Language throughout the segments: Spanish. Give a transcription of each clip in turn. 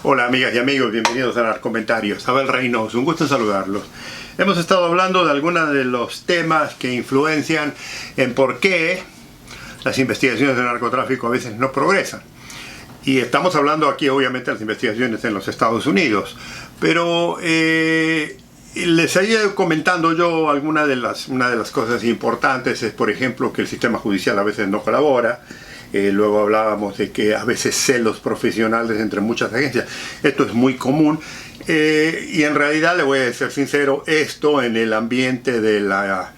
Hola amigas y amigos, bienvenidos a Narcomentarios. Abel Reynoso, un gusto en saludarlos. Hemos estado hablando de algunos de los temas que influencian en por qué las investigaciones de narcotráfico a veces no progresan. Y estamos hablando aquí obviamente de las investigaciones en los Estados Unidos. Pero les he ido comentando yo una de las cosas importantes es, por ejemplo, que el sistema judicial a veces no colabora. Luego hablábamos de que a veces celos profesionales entre muchas agencias. Esto es muy común y en realidad, le voy a ser sincero, esto en el ambiente de la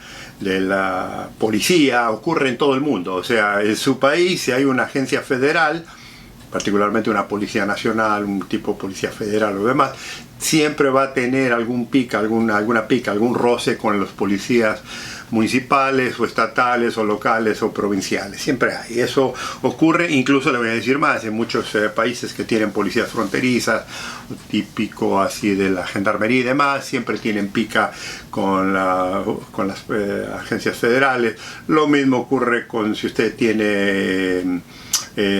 policía ocurre en todo el mundo. O sea, en su país, si hay una agencia federal, particularmente una policía nacional, un tipo de policía federal o demás, siempre va a tener algún roce con los policías municipales o estatales o locales o provinciales. Siempre hay. Eso ocurre, incluso le voy a decir más, en muchos países que tienen policías fronterizas, típico así de la gendarmería y demás, siempre tienen pica con las agencias federales. Lo mismo ocurre con si usted tiene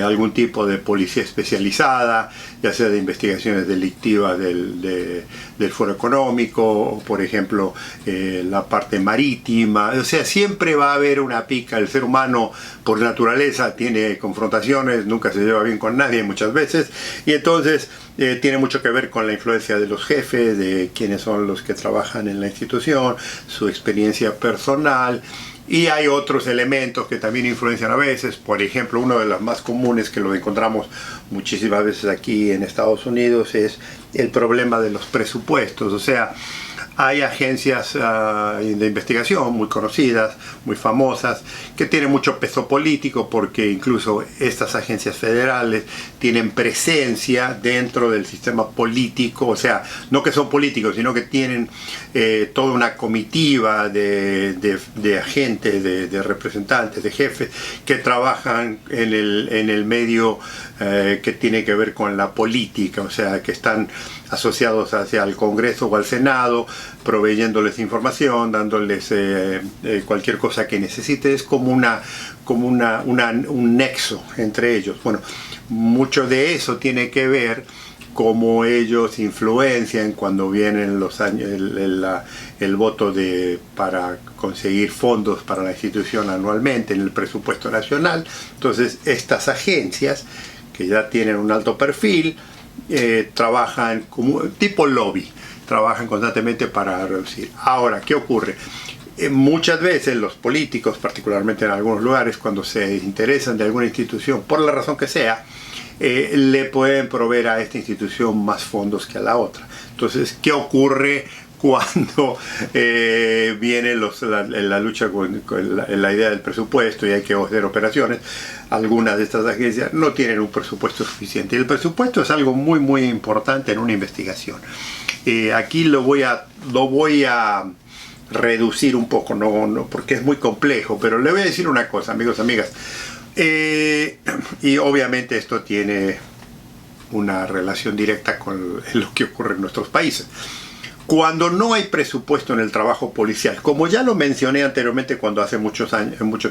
algún tipo de policía especializada, ya sea de investigaciones delictivas del Foro Económico, o por ejemplo la parte marítima. O sea, siempre va a haber una pica. El ser humano por naturaleza tiene confrontaciones, nunca se lleva bien con nadie muchas veces, y entonces tiene mucho que ver con la influencia de los jefes, de quiénes son los que trabajan en la institución, su experiencia personal. Y hay otros elementos que también influencian a veces. Por ejemplo, uno de los más comunes que lo encontramos muchísimas veces aquí en Estados Unidos es el problema de los presupuestos. O sea, hay agencias de investigación muy conocidas, muy famosas, que tienen mucho peso político porque incluso estas agencias federales tienen presencia dentro del sistema político. O sea, no que son políticos, sino que tienen toda una comitiva de agentes, de representantes, de jefes que trabajan en el medio que tiene que ver con la política. O sea, que están asociados hacia el Congreso o al Senado, proveyéndoles información, dándoles cualquier cosa que necesite. Es como un nexo entre ellos. Bueno, mucho de eso tiene que ver cómo ellos influencian cuando vienen los años, el voto para conseguir fondos para la institución anualmente en el presupuesto nacional. Entonces, estas agencias que ya tienen un alto perfil trabajan como tipo lobby, trabajan constantemente para reducir. Ahora, ¿qué ocurre? Muchas veces los políticos, particularmente en algunos lugares, cuando se interesan de alguna institución, por la razón que sea, le pueden proveer a esta institución más fondos que a la otra. Entonces, ¿qué ocurre cuando viene la lucha con la idea del presupuesto y hay que hacer operaciones? Algunas de estas agencias no tienen un presupuesto suficiente. Y el presupuesto es algo muy muy importante en una investigación. Aquí lo voy a reducir un poco, no porque es muy complejo, pero le voy a decir una cosa, amigos y amigas. Y obviamente esto tiene una relación directa con lo que ocurre en nuestros países. Cuando no hay presupuesto en el trabajo policial, como ya lo mencioné anteriormente cuando hace mucho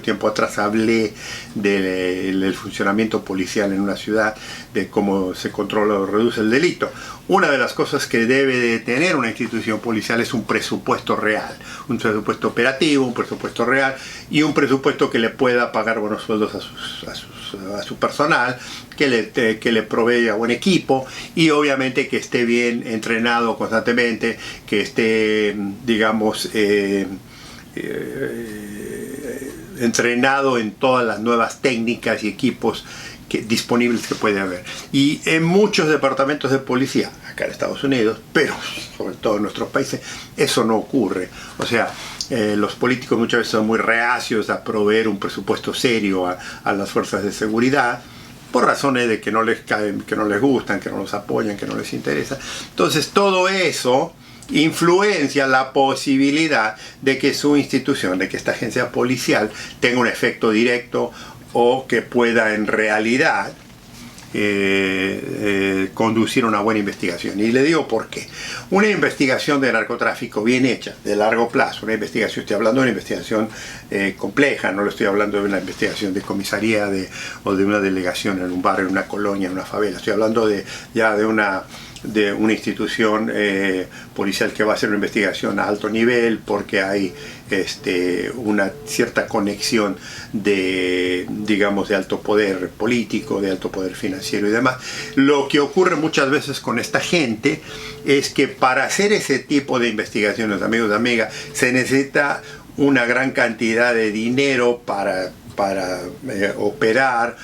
tiempo atrás hablé del funcionamiento policial en una ciudad, de cómo se controla o reduce el delito, una de las cosas que debe de tener una institución policial es un presupuesto real, un presupuesto operativo, un presupuesto real y un presupuesto que le pueda pagar buenos sueldos a su personal, que le provea buen equipo y obviamente que esté bien entrenado constantemente, que esté, digamos, entrenado en todas las nuevas técnicas y equipos disponibles que puede haber. Y en muchos departamentos de policía, acá en Estados Unidos, pero sobre todo en nuestros países, eso no ocurre. O sea, los políticos muchas veces son muy reacios a proveer un presupuesto serio a las fuerzas de seguridad, por razones de que no les caen, que no les gustan, que no los apoyan, que no les interesa. Entonces todo eso influencia la posibilidad de que su institución, de que esta agencia policial tenga un efecto directo o que pueda en realidad conducir una buena investigación. Y le digo por qué. Una investigación de narcotráfico bien hecha, de largo plazo, una investigación, estoy hablando de una investigación compleja, no le estoy hablando de una investigación de comisaría o de una delegación en un barrio, en una colonia, en una favela, estoy hablando ya de una institución policial que va a hacer una investigación a alto nivel porque hay una cierta conexión digamos, de alto poder político, de alto poder financiero y demás. Lo que ocurre muchas veces con esta gente es que para hacer ese tipo de investigaciones, amigos y amigas, se necesita una gran cantidad de dinero para operar,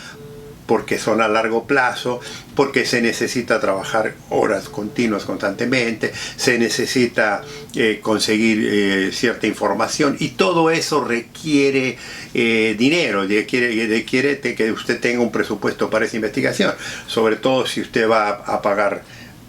porque son a largo plazo, porque se necesita trabajar horas continuas constantemente, se necesita conseguir cierta información, y todo eso requiere dinero, requiere que usted tenga un presupuesto para esa investigación, sobre todo si usted va a pagar,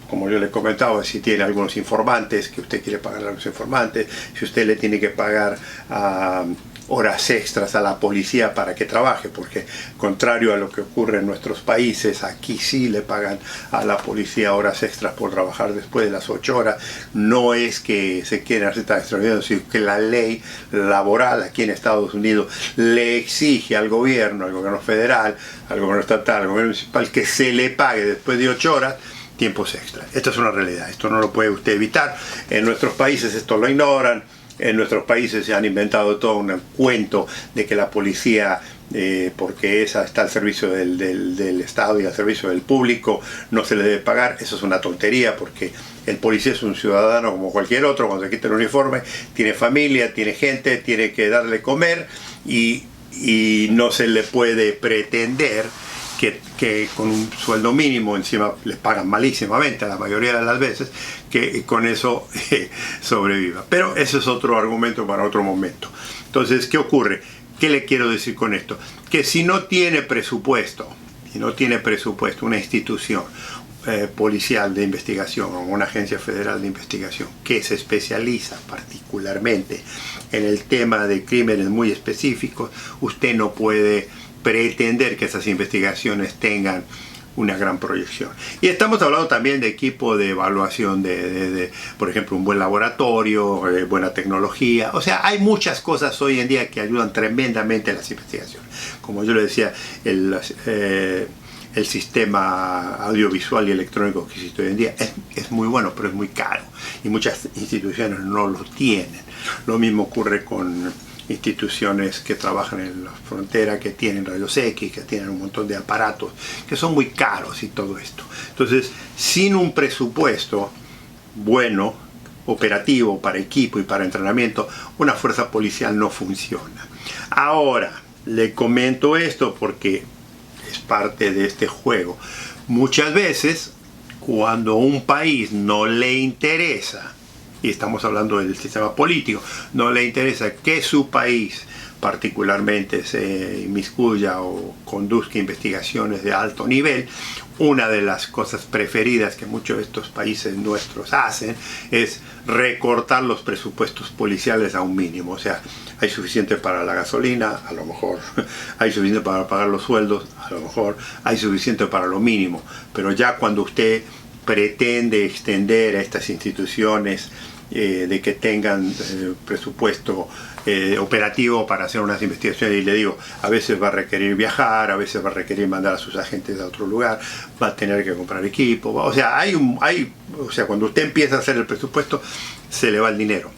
como yo le comentaba, si tiene algunos informantes, que usted quiere pagar a los informantes, si usted le tiene que pagar a horas extras a la policía para que trabaje, porque contrario a lo que ocurre en nuestros países, aquí sí le pagan a la policía horas extras por trabajar después de las 8 horas. No es que se quieran hacer tan extraordinarios, sino que la ley laboral aquí en Estados Unidos le exige al gobierno federal, al gobierno estatal, al gobierno municipal, que se le pague después de 8 horas tiempos extras. Esto es una realidad, esto no lo puede usted evitar. En nuestros países esto lo ignoran. En nuestros países se han inventado todo un cuento de que la policía, porque esa está al servicio del Estado y al servicio del público, no se le debe pagar. Eso es una tontería, porque el policía es un ciudadano como cualquier otro. Cuando se quita el uniforme, tiene familia, tiene gente, tiene que darle comer, y no se le puede pretender que con un sueldo mínimo, encima les pagan malísimamente la mayoría de las veces, que con eso sobreviva. Pero ese es otro argumento para otro momento. Entonces, ¿qué ocurre? ¿Qué le quiero decir con esto? Que si no tiene presupuesto, una institución policial de investigación o una agencia federal de investigación que se especializa particularmente en el tema de crímenes muy específicos, usted no puede pretender que esas investigaciones tengan una gran proyección. Y estamos hablando también de equipo de evaluación por ejemplo, un buen laboratorio, buena tecnología. O sea, hay muchas cosas hoy en día que ayudan tremendamente a las investigaciones. Como yo le decía, el sistema audiovisual y electrónico que existe hoy en día es muy bueno, pero es muy caro, y muchas instituciones no lo tienen. Lo mismo ocurre con instituciones que trabajan en la frontera, que tienen rayos X, que tienen un montón de aparatos que son muy caros y todo esto. Entonces, sin un presupuesto bueno, operativo, para equipo y para entrenamiento, una fuerza policial no funciona. Ahora, le comento esto porque es parte de este juego. Muchas veces, cuando un país no le interesa, y estamos hablando del sistema político, no le interesa que su país particularmente se inmiscuya o conduzca investigaciones de alto nivel, una de las cosas preferidas que muchos de estos países nuestros hacen es recortar los presupuestos policiales a un mínimo. O sea, hay suficiente para la gasolina, a lo mejor, hay suficiente para pagar los sueldos, a lo mejor, hay suficiente para lo mínimo, pero ya cuando usted pretende extender a estas instituciones de que tengan presupuesto operativo para hacer unas investigaciones, y le digo, a veces va a requerir viajar, a veces va a requerir mandar a sus agentes a otro lugar, va a tener que comprar equipo, o sea, o sea, cuando usted empieza a hacer el presupuesto, se le va el dinero.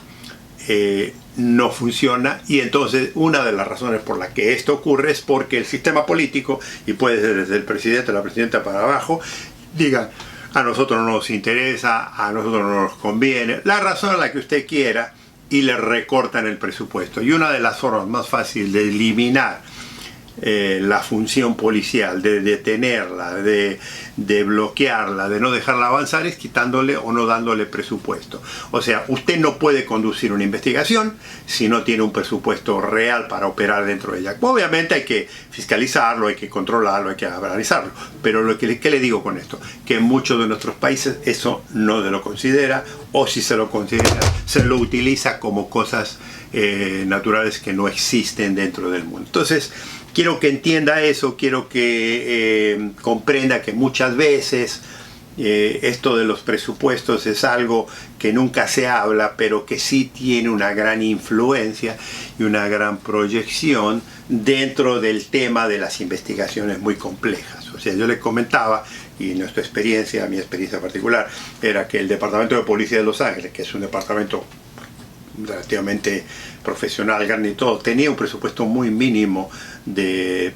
No funciona, y entonces una de las razones por la que esto ocurre es porque el sistema político, y puede ser desde el presidente, la presidenta para abajo, digan: a nosotros no nos interesa, a nosotros no nos conviene, la razón a la que usted quiera, y le recortan el presupuesto. Y una de las formas más fáciles de eliminar la función policial, de detenerla, de bloquearla, de no dejarla avanzar, es quitándole o no dándole presupuesto. O sea, usted no puede conducir una investigación si no tiene un presupuesto real para operar dentro de ella. Obviamente hay que fiscalizarlo, hay que controlarlo, hay que analizarlo, pero ¿qué le digo con esto? Que en muchos de nuestros países eso no se lo considera, o si se lo considera, se lo utiliza como cosas naturales que no existen dentro del mundo. Entonces, quiero que entienda eso, quiero que comprenda que muchas veces esto de los presupuestos es algo que nunca se habla, pero que sí tiene una gran influencia y una gran proyección dentro del tema de las investigaciones muy complejas. O sea, yo les comentaba, y nuestra experiencia, mi experiencia particular, era que el Departamento de Policía de Los Ángeles, que es un departamento relativamente profesional, grande y todo, tenía un presupuesto muy mínimo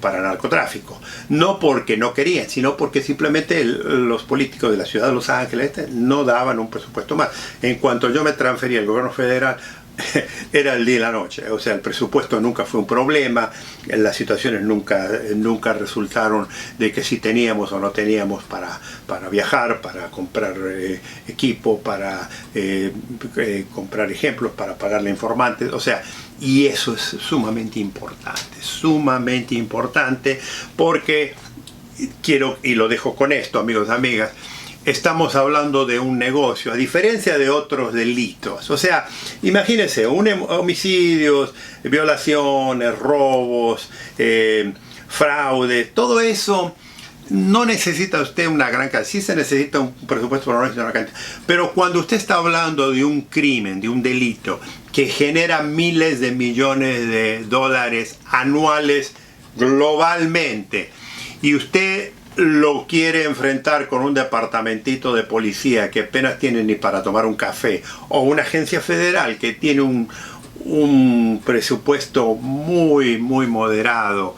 para narcotráfico. No porque no querían, sino porque simplemente los políticos de la ciudad de Los Ángeles no daban un presupuesto más. En cuanto yo me transferí al gobierno federal, era el día y la noche. O sea, el presupuesto nunca fue un problema, las situaciones nunca resultaron de que si teníamos o no teníamos para viajar, para comprar equipo, para comprar ejemplos, para pagarle informantes. O sea, y eso es sumamente importante, porque quiero, y lo dejo con esto, amigos y amigas, estamos hablando de un negocio, a diferencia de otros delitos. O sea, imagínense, homicidios, violaciones, robos, fraude, todo eso no necesita usted una gran cantidad. Sí se necesita un presupuesto, pero no necesita una cantidad. Pero cuando usted está hablando de un crimen, de un delito, que genera miles de millones de dólares anuales globalmente, y usted lo quiere enfrentar con un departamentito de policía que apenas tiene ni para tomar un café, o una agencia federal que tiene un presupuesto muy moderado,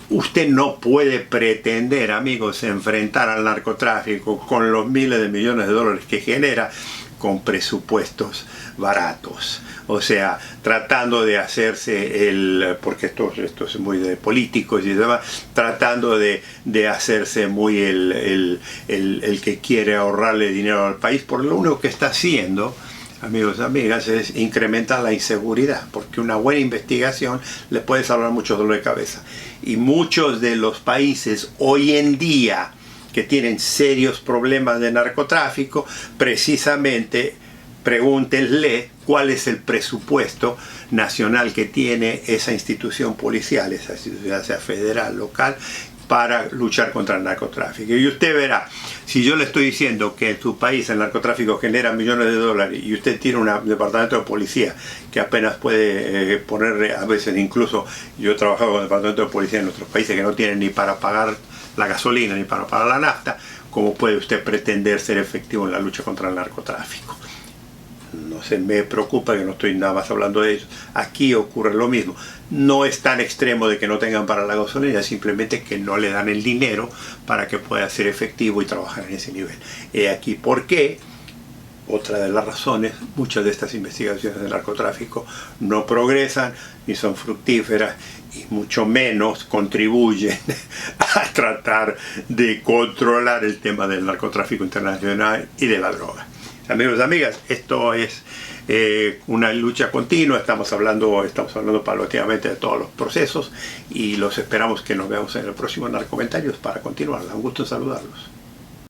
usted no puede pretender, amigos, enfrentar al narcotráfico con los miles de millones de dólares que genera con presupuestos baratos. O sea, tratando de hacerse porque esto es muy de políticos y demás, tratando de hacerse muy el que quiere ahorrarle dinero al país, por lo único que está haciendo, amigos y amigas, es incrementar la inseguridad, porque una buena investigación le puede salvar mucho dolor de cabeza. Y muchos de los países hoy en día que tienen serios problemas de narcotráfico, precisamente pregúntenle cuál es el presupuesto nacional que tiene esa institución policial, esa institución, sea federal, local, para luchar contra el narcotráfico. Y usted verá, si yo le estoy diciendo que en su país el narcotráfico genera millones de dólares y usted tiene un departamento de policía que apenas puede ponerle, a veces incluso yo he trabajado con departamentos de policía en otros países que no tienen ni para pagar la gasolina ni para pagar la nafta, ¿cómo puede usted pretender ser efectivo en la lucha contra el narcotráfico? No se me preocupa, que no estoy nada más hablando de eso. Aquí ocurre lo mismo. No es tan extremo de que no tengan para la gasolina, simplemente que no le dan el dinero para que pueda ser efectivo y trabajar en ese nivel. He aquí por qué, otra de las razones, muchas de estas investigaciones de narcotráfico no progresan ni son fructíferas y mucho menos contribuyen a tratar de controlar el tema del narcotráfico internacional y de la droga. Amigos y amigas, esto es una lucha continua, estamos hablando paulatinamente de todos los procesos y los esperamos que nos veamos en el próximo Narcomentarios para continuar. Un gusto saludarlos.